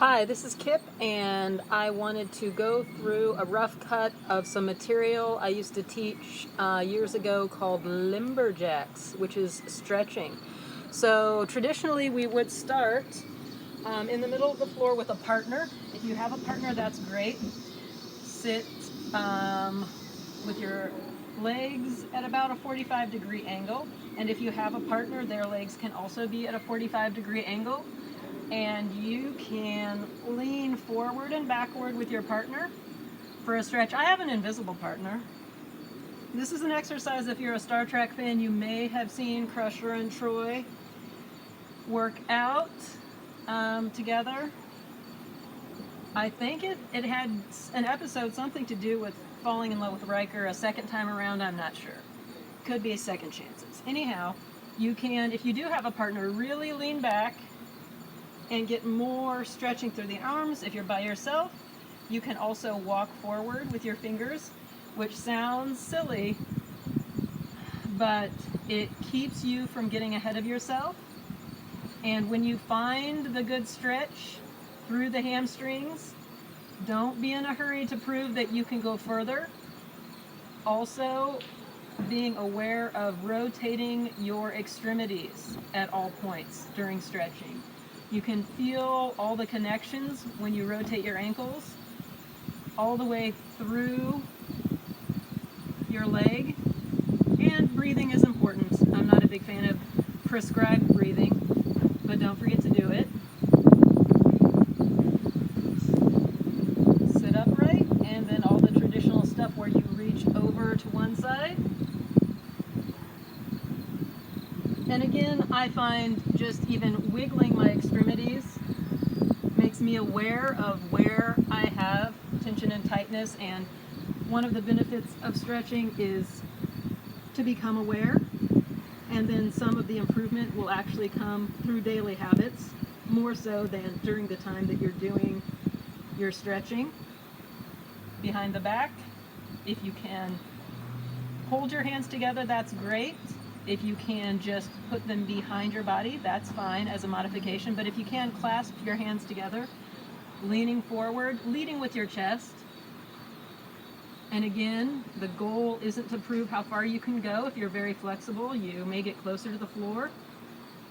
Hi, this is Kip, and I wanted to go through a rough cut of some material I used to teach years ago called LimberJacks, which is stretching. So traditionally we would start in the middle of the floor with a partner. If you have a partner, that's great. Sit with your legs at about a 45-degree angle, and if you have a partner, their legs can also be at a 45-degree angle. And you can lean forward and backward with your partner for a stretch. I have an invisible partner. This is an exercise, if you're a Star Trek fan, you may have seen Crusher and Troy work out together. I think it had an episode something to do with falling in love with Riker a second time around. I'm not sure. Could be second chances. Anyhow, you can, if you do have a partner, really lean back and get more stretching through the arms. If you're by yourself, you can also walk forward with your fingers, which sounds silly, but it keeps you from getting ahead of yourself. And when you find the good stretch through the hamstrings, don't be in a hurry to prove that you can go further. Also, being aware of rotating your extremities at all points during stretching. You can feel all the connections when you rotate your ankles all the way through your leg. And breathing is important. I'm not a big fan of prescribed breathing, but don't forget to do it. Sit upright, and then all the traditional stuff where you reach over to one side. And again, I find just even wiggling my extremities makes me aware of where I have tension and tightness. And one of the benefits of stretching is to become aware. And then some of the improvement will actually come through daily habits, more so than during the time that you're doing your stretching. Behind the back, if you can hold your hands together, that's great. If you can just put them behind your body, that's fine as a modification. But if you can, clasp your hands together, leaning forward, leading with your chest. And again, the goal isn't to prove how far you can go. If you're very flexible, you may get closer to the floor.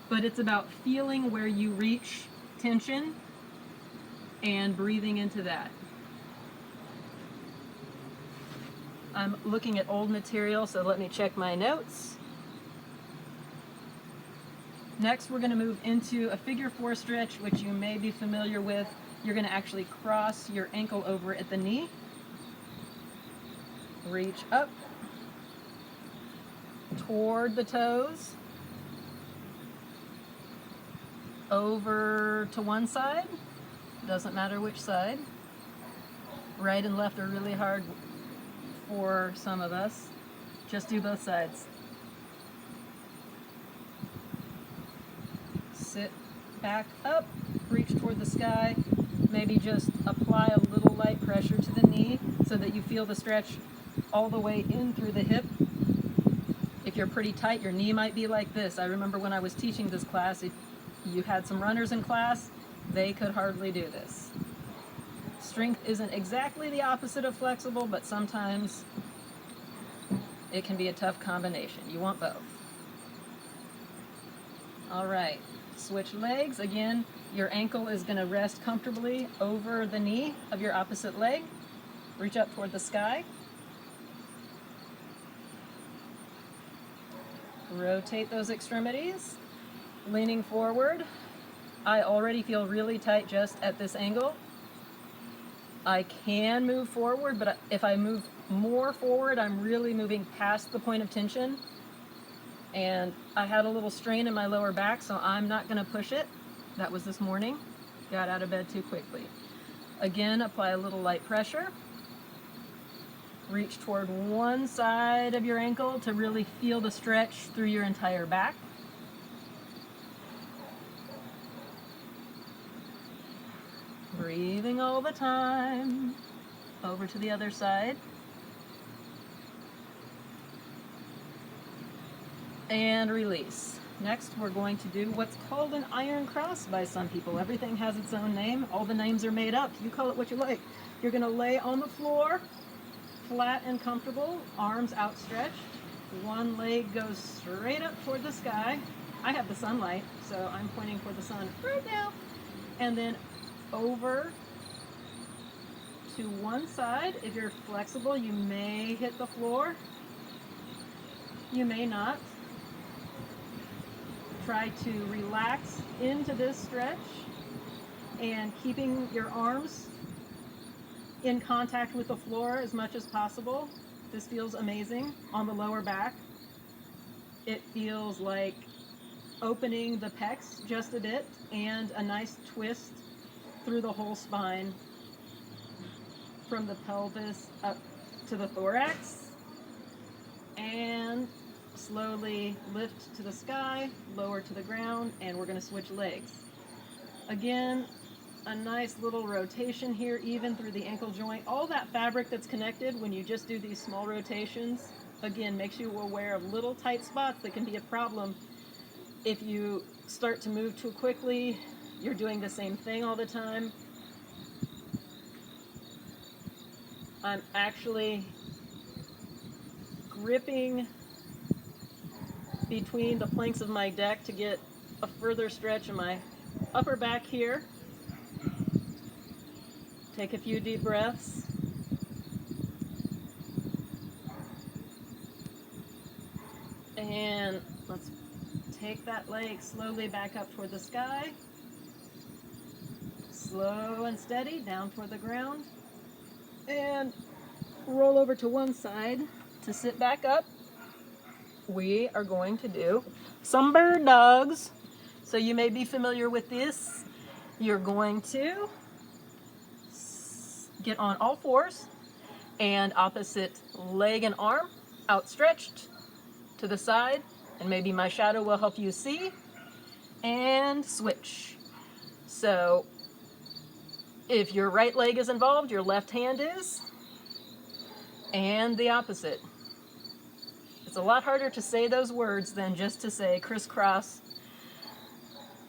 But it's about feeling where you reach tension and breathing into that. I'm looking at old material, so let me check my notes. Next, we're going to move into a figure 4 stretch, which you may be familiar with. You're going to actually cross your ankle over at the knee. Reach up toward the toes. Over to one side. Doesn't matter which side. Right and left are really hard for some of us. Just do both sides. Sit back up, reach toward the sky, maybe just apply a little light pressure to the knee so that you feel the stretch all the way in through the hip. If you're pretty tight, your knee might be like this. I remember when I was teaching this class, if you had some runners in class, they could hardly do this. Strength isn't exactly the opposite of flexible, but sometimes it can be a tough combination. You want both. All right. Switch legs. Again, your ankle is going to rest comfortably over the knee of your opposite leg. Reach up toward the sky. Rotate those extremities. Leaning forward. I already feel really tight just at this angle. I can move forward, but if I move more forward, I'm really moving past the point of tension. And I had a little strain in my lower back, so I'm not going to push it. That was this morning. Got out of bed too quickly. Again, apply a little light pressure. Reach toward one side of your ankle to really feel the stretch through your entire back. Breathing all the time. Over to the other side. And release. Next, we're going to do what's called an iron cross by some people. Everything has its own name. All the names are made up. You call it what you like. You're going to lay on the floor, flat and comfortable, arms outstretched. One leg goes straight up toward the sky. I have the sunlight, so I'm pointing for the sun right now. And then over to one side. If you're flexible, you may hit the floor. You may not. Try to relax into this stretch and keeping your arms in contact with the floor as much as possible. This feels amazing on the lower back. It feels like opening the pecs just a bit and a nice twist through the whole spine from the pelvis up to the thorax. And slowly lift to the sky, lower to the ground, and we're going to switch legs. Again, a nice little rotation here, even through the ankle joint. All that fabric that's connected when you just do these small rotations, again, makes you aware of little tight spots that can be a problem. If you start to move too quickly, you're doing the same thing all the time. I'm actually gripping between the planks of my deck to get a further stretch in my upper back here. Take a few deep breaths. And let's take that leg slowly back up toward the sky. Slow and steady, down toward the ground. And roll over to one side to sit back up. We are going to do some bird dogs. So you may be familiar with this. You're going to get on all fours and opposite leg and arm outstretched to the side, and maybe my shadow will help you see, and switch. So if your right leg is involved, your left hand is, and the opposite. It's a lot harder to say those words than just to say crisscross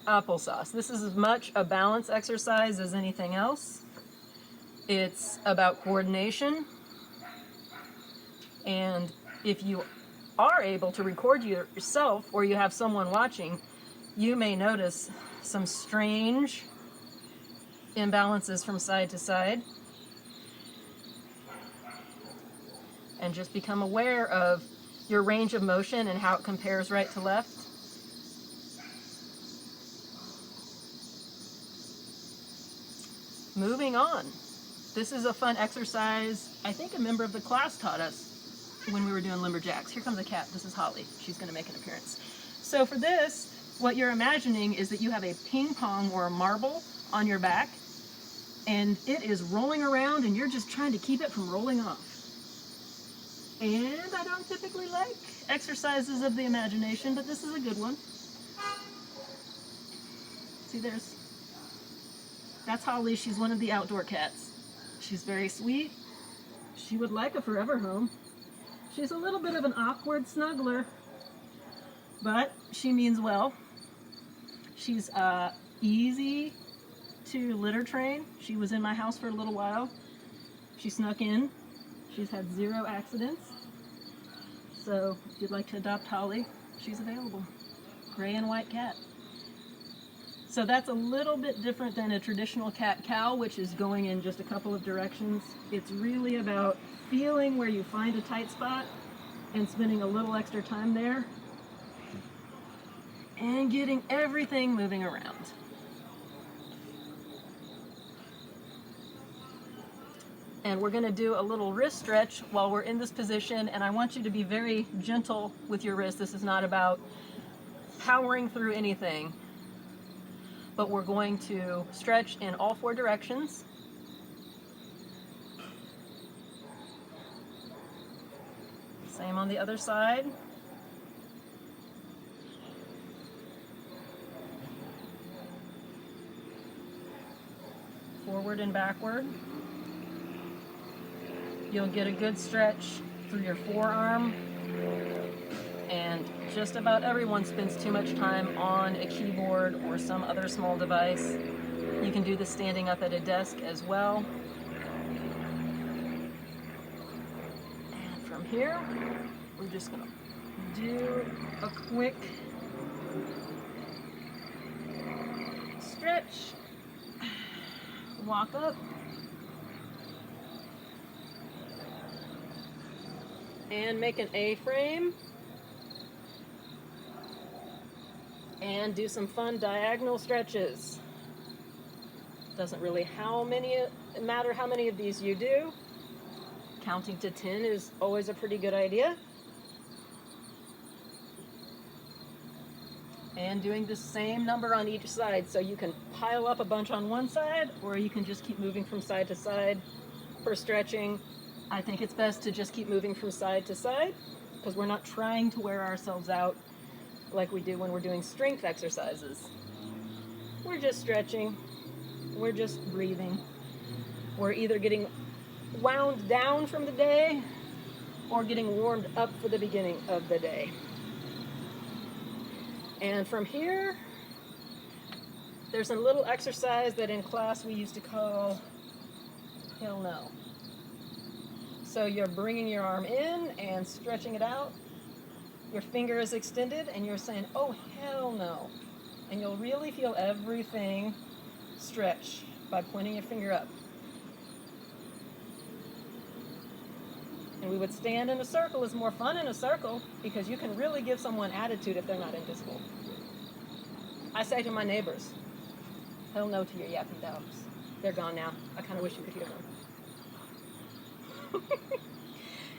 applesauce. This is as much a balance exercise as anything else. It's about coordination, and if you are able to record yourself or you have someone watching, you may notice some strange imbalances from side to side, and just become aware of your range of motion and how it compares right to left. Moving on. This is a fun exercise. I think a member of the class taught us when we were doing LimberJacks. Here comes a cat. This is Holly. She's going to make an appearance. So for this, what you're imagining is that you have a ping pong or a marble on your back, and it is rolling around, and you're just trying to keep it from rolling off. And I don't typically like exercises of the imagination, but this is a good one. See, that's Holly. She's one of the outdoor cats. She's very sweet. She would like a forever home. She's a little bit of an awkward snuggler, but she means well. She's easy to litter train. She was in my house for a little while. She snuck in. She's had 0 accidents. So if you'd like to adopt Holly, she's available. Gray and white cat. So that's a little bit different than a traditional cat-cow, which is going in just a couple of directions. It's really about feeling where you find a tight spot and spending a little extra time there and getting everything moving around. And we're going to do a little wrist stretch while we're in this position, and I want you to be very gentle with your wrist. This is not about powering through anything, but we're going to stretch in all 4 directions. Same on the other side. Forward and backward. You'll get a good stretch through your forearm And just about everyone spends too much time on a keyboard or some other small device. You can do this standing up at a desk as well. And from here, we're just going to do a quick stretch, walk up, and make an A-frame, and do some fun diagonal stretches. Doesn't really matter how many of these you do. Counting to 10 is always a pretty good idea. And doing the same number on each side, so you can pile up a bunch on one side, or you can just keep moving from side to side. For stretching, I think it's best to just keep moving from side to side, because we're not trying to wear ourselves out like we do when we're doing strength exercises. We're just stretching, we're just breathing. We're either getting wound down from the day or getting warmed up for the beginning of the day. And from here, there's a little exercise that in class we used to call hell no. So you're bringing your arm in and stretching it out. Your finger is extended and you're saying, oh, hell no. And you'll really feel everything stretch by pointing your finger up. And we would stand in a circle. It's more fun in a circle because you can really give someone attitude if they're not into school. I say to my neighbors, hell no to your yapping dogs. They're gone now. I kind of wish you could hear them.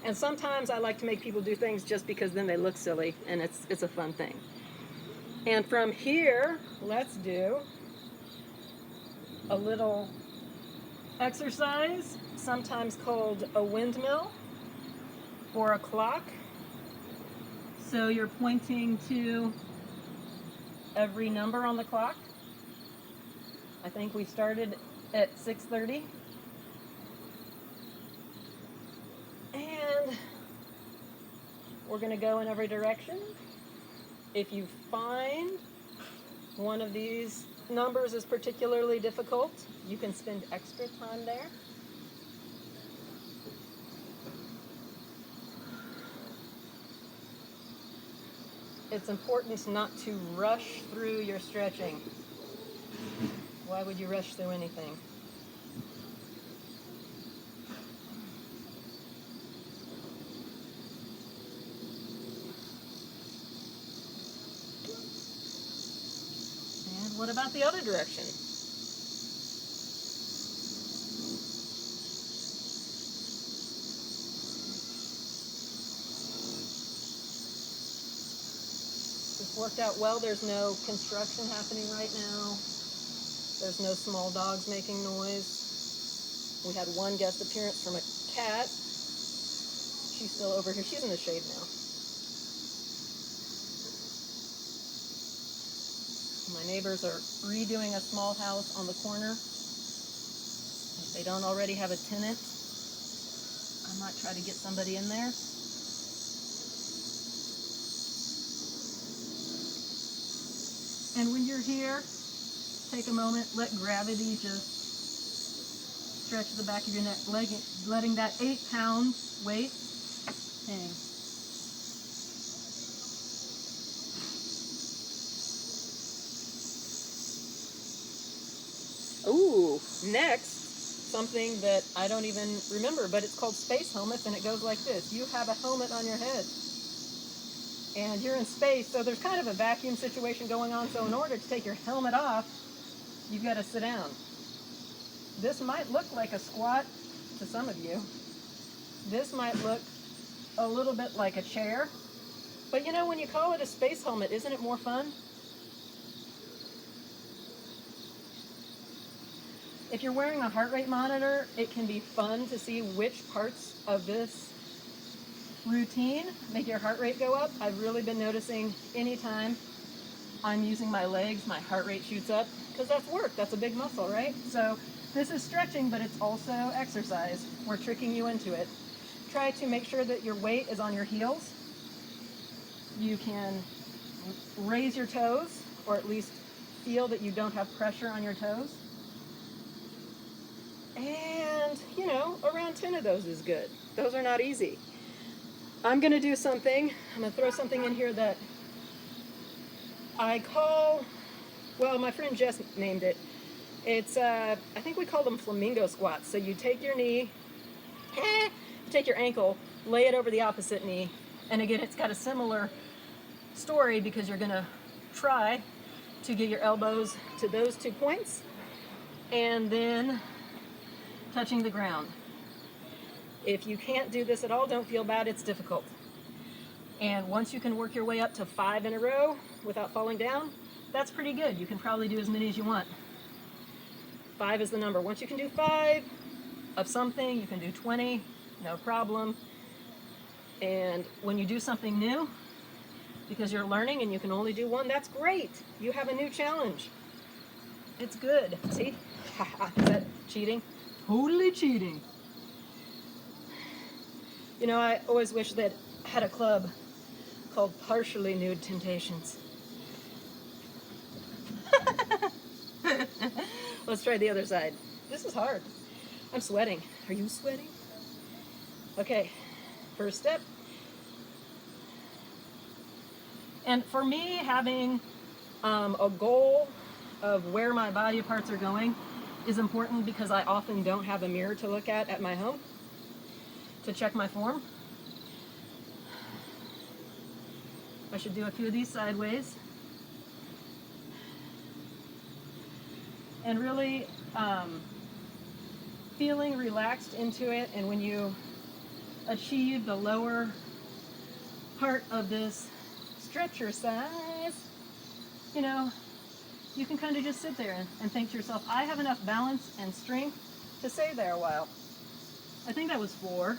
And sometimes I like to make people do things just because then they look silly and it's a fun thing. And from here, let's do a little exercise, sometimes called a windmill or a clock. So you're pointing to every number on the clock. I think we started at 6:30. And we're going to go in every direction. If you find one of these numbers is particularly difficult, you can spend extra time there. It's important not to rush through your stretching. Why would you rush through anything? And what about the other direction? This worked out well. There's no construction happening right now. There's no small dogs making noise. We had one guest appearance from a cat. She's still over here. She's in the shade now. My neighbors are redoing a small house on the corner. If they don't already have a tenant, I might try to get somebody in there. And when you're here, take a moment, let gravity just stretch the back of your neck, letting that 8-pound weight hang. Ooh, next, something that I don't even remember, but it's called space helmets, and it goes like this. You have a helmet on your head, and you're in space, so there's kind of a vacuum situation going on, so in order to take your helmet off, you've got to sit down. This might look like a squat to some of you. This might look a little bit like a chair, but you know, when you call it a space helmet, isn't it more fun? If you're wearing a heart rate monitor, it can be fun to see which parts of this routine make your heart rate go up. I've really been noticing anytime I'm using my legs, my heart rate shoots up, because that's work. That's a big muscle, right? So this is stretching, but it's also exercise. We're tricking you into it. Try to make sure that your weight is on your heels. You can raise your toes, or at least feel that you don't have pressure on your toes. And, you know, around 10 of those is good. Those are not easy. I'm going to do something. I'm going to throw something in here that I call, well, my friend Jess named it. It's, I think we call them flamingo squats. So you take your knee, you take your ankle, lay it over the opposite knee. And again, it's got a similar story because you're going to try to get your elbows to those 2 points and then touching the ground. If you can't do this at all, don't feel bad, it's difficult. And once you can work your way up to 5 in a row without falling down, that's pretty good. You can probably do as many as you want. 5 is the number. Once you can do 5 of something, you can do 20, no problem. And when you do something new, because you're learning and you can only do 1, that's great. You have a new challenge. It's good. See? Is that cheating? Totally cheating. You know, I always wish that I had a club called Partially Nude Temptations. Let's try the other side. This is hard. I'm sweating. Are you sweating? Okay, first step. And for me, having a goal of where my body parts are going is important because I often don't have a mirror to look at my home to check my form. I should do a few of these sideways. And really feeling relaxed into it, and when you achieve the lower part of this stretcher size, you know, you can kind of just sit there and think to yourself, I have enough balance and strength to stay there a while. I think that was 4.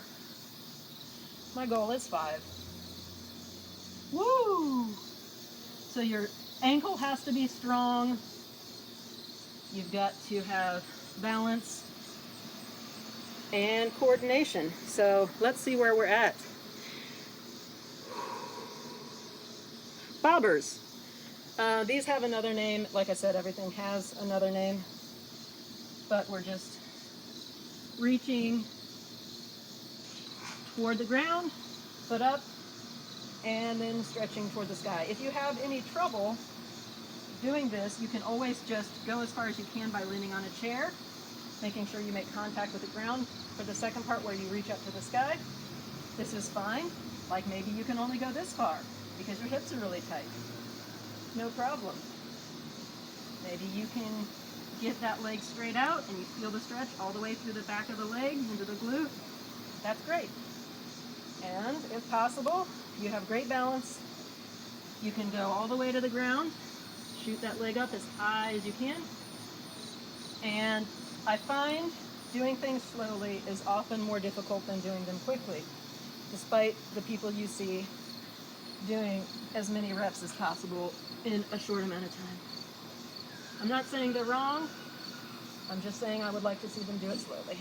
My goal is 5. Woo! So your ankle has to be strong. You've got to have balance and coordination. So let's see where we're at. Bobbers. These have another name. Like I said, everything has another name. But we're just reaching toward the ground, foot up, and then stretching toward the sky. If you have any trouble doing this, you can always just go as far as you can by leaning on a chair, making sure you make contact with the ground. For the second part where you reach up to the sky, this is fine. Like maybe you can only go this far because your hips are really tight. No problem. Maybe you can get that leg straight out and you feel the stretch all the way through the back of the leg into the glute. That's great. And if possible, you have great balance. You can go all the way to the ground, shoot that leg up as high as you can. And I find doing things slowly is often more difficult than doing them quickly, despite the people you see doing as many reps as possible in a short amount of time. I'm not saying they're wrong. I'm just saying I would like to see them do it slowly.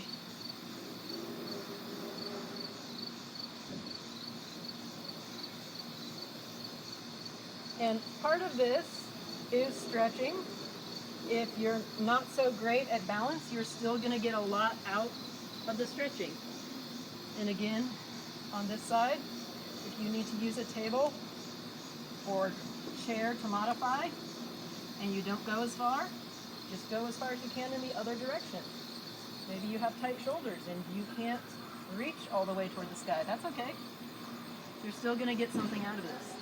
And part of this is stretching. If you're not so great at balance, you're still going to get a lot out of the stretching. And again, on this side, if you need to use a table or chair to modify and you don't go as far, just go as far as you can in the other direction. Maybe you have tight shoulders and you can't reach all the way toward the sky. That's okay. You're still going to get something out of this.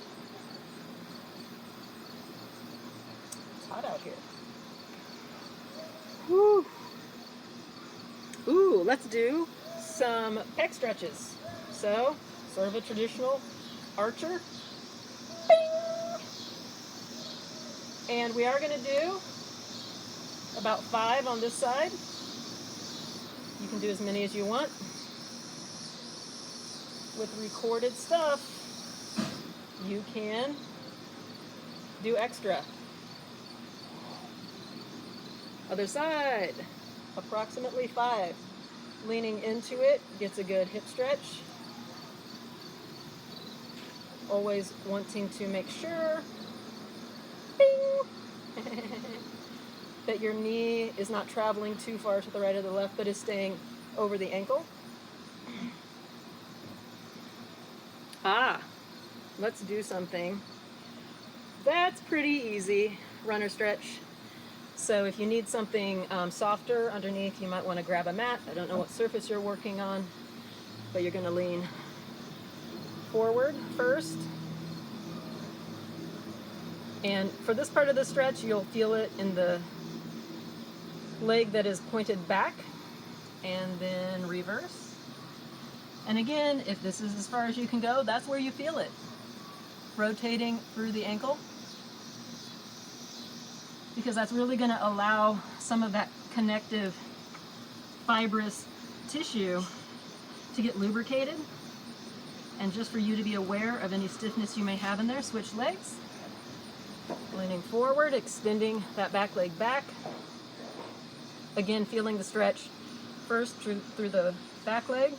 It's hot out here. Woo. Ooh, let's do some pec stretches. So, sort of a traditional archer. Bing! And we are going to do about 5 on this side. You can do as many as you want. With recorded stuff, you can do extra. Other side, approximately 5. Leaning into it gets a good hip stretch. Always wanting to make sure, bing, that your knee is not traveling too far to the right or the left, but is staying over the ankle. Let's do something that's pretty easy, runner stretch. So if you need something softer underneath, you might want to grab a mat. I don't know what surface you're working on, but you're going to lean forward first. And for this part of the stretch, you'll feel it in the leg that is pointed back, and then reverse. And again, if this is as far as you can go, that's where you feel it. Rotating through the ankle, because that's really going to allow some of that connective fibrous tissue to get lubricated, and just for you to be aware of any stiffness you may have in there. Switch legs, leaning forward, extending that back leg back. Again, feeling the stretch first through the back leg.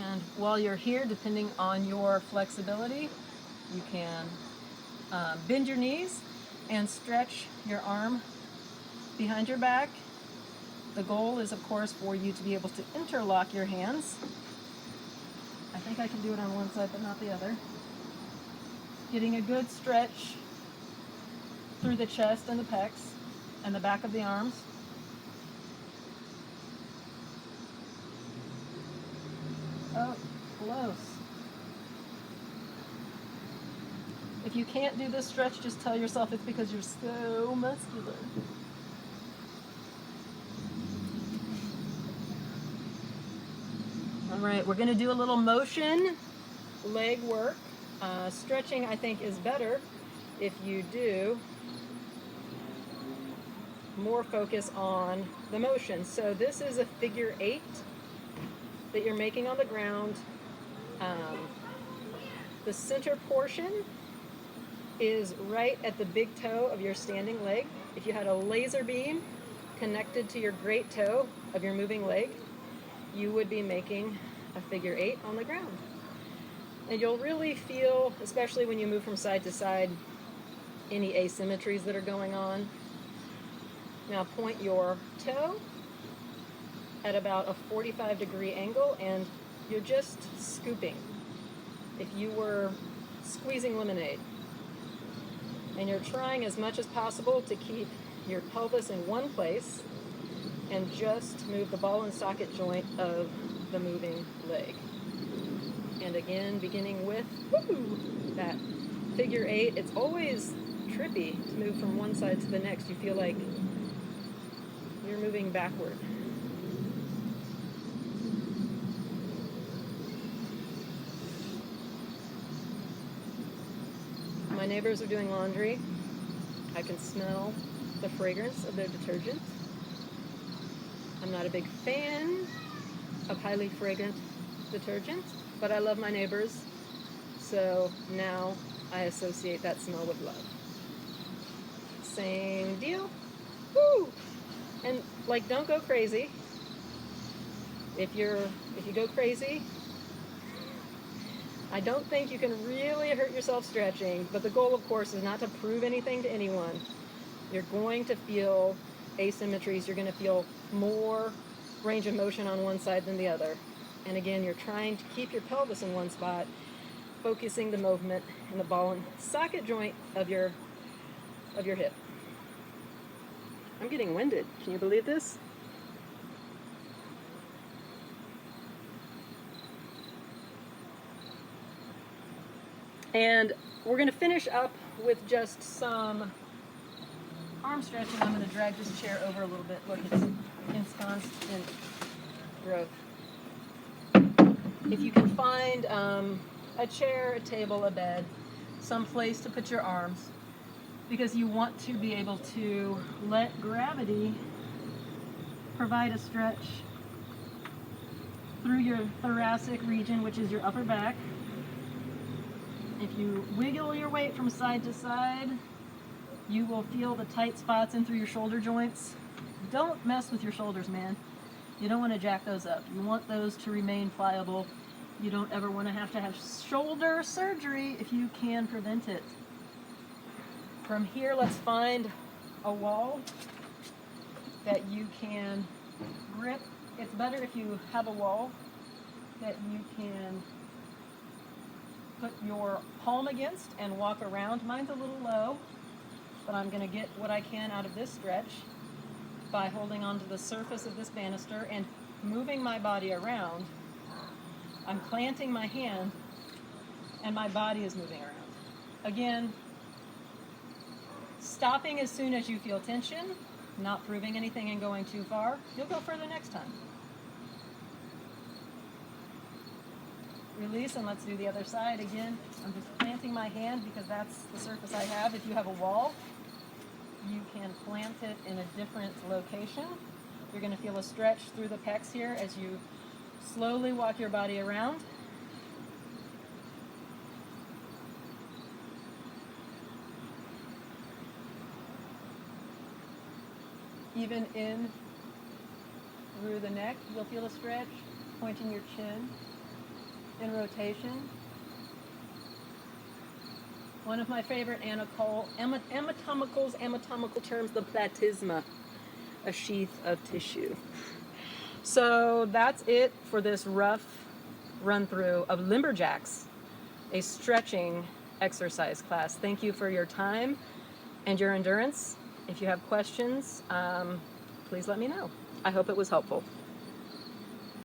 And while you're here, depending on your flexibility, you can bend your knees and stretch your arm behind your back. The goal is, of course, for you to be able to interlock your hands. I think I can do it on one side, but not the other. Getting a good stretch through the chest and the pecs and the back of the arms. Oh, close. If you can't do this stretch, just tell yourself it's because you're so muscular. All right, we're going to do a little motion leg work. Stretching, I think, is better if you do more focus on the motion. So this is a figure 8 that you're making on the ground. The center portion is right at the big toe of your standing leg. If you had a laser beam connected to your great toe of your moving leg, you would be making a figure 8 on the ground. And you'll really feel, especially when you move from side to side, any asymmetries that are going on. Now point your toe at about a 45-degree angle, and you're just scooping. If you were squeezing lemonade, and you're trying as much as possible to keep your pelvis in one place and just move the ball and socket joint of the moving leg. And again, beginning with that figure 8, it's always trippy to move from one side to the next. You feel like you're moving backward. My neighbors are doing laundry. I can smell the fragrance of their detergent. I'm not a big fan of highly fragrant detergent, but I love my neighbors, so now I associate that smell with love. Same deal. Woo! And like, don't go crazy. If you go crazy, I don't think you can really hurt yourself stretching, but the goal, of course, is not to prove anything to anyone. You're going to feel asymmetries. You're going to feel more range of motion on one side than the other. And again, you're trying to keep your pelvis in one spot, focusing the movement in the ball and socket joint of your hip. I'm getting winded. Can you believe this? And we're going to finish up with just some arm stretching. I'm going to drag this chair over a little bit. Look, it's ensconced in growth. If you can find a chair, a table, a bed, some place to put your arms, because you want to be able to let gravity provide a stretch through your thoracic region, which is your upper back, If you wiggle your weight from side to side, you will feel the tight spots in through your shoulder joints. Don't mess with your shoulders, man. You don't want to jack those up. You want those to remain pliable. You don't ever want to have shoulder surgery if you can prevent it. From here, let's find a wall that you can grip. It's better if you have a wall that you can put your palm against and walk around. Mine's a little low, but I'm going to get what I can out of this stretch by holding onto the surface of this banister and moving my body around. I'm planting my hand and my body is moving around. Again, stopping as soon as you feel tension, not proving anything and going too far. You'll go further next time. Release, and let's do the other side again. I'm just planting my hand because that's the surface I have. If you have a wall, you can plant it in a different location. You're going to feel a stretch through the pecs here as you slowly walk your body around. Even in through the neck, you'll feel a stretch, pointing your chin in rotation. One of my favorite anatomical terms, the platysma, a sheath of tissue. So that's it for this rough run through of LimberJacks, a stretching exercise class. Thank you for your time and your endurance. If you have questions, please let me know. I hope it was helpful.